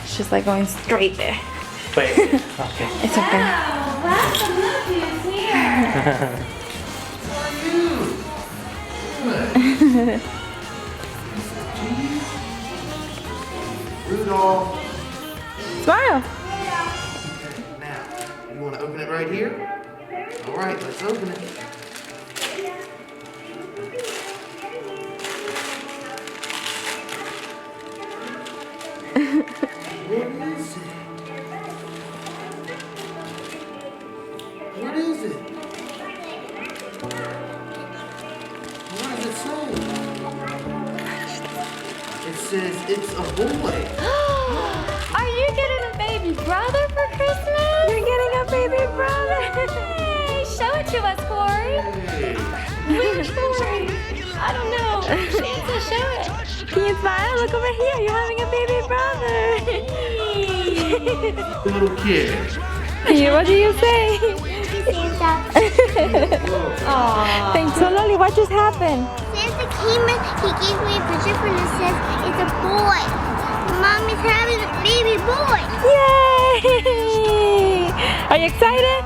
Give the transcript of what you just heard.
She's like going straight there. Wait. Okay. It's okay. Welcome, look who's here. Rudolph. Smile. Now, you want to open it right here? All right, let's open it. What is it? What does it say? It says it's a boy. Are you getting a baby brother for Christmas? You're getting a baby brother. Yay! Show it to us, Corey. Hey. Where's Corey? I don't know. Santa, show it. Can you smile? Look over here. You're having a baby brother. Little kid. What do you say? Aww. Thanks. So Lily, what just happened? Santa came in, he gave me a present and it says it's a boy. Mom is having a baby boy. Yay! Are you excited?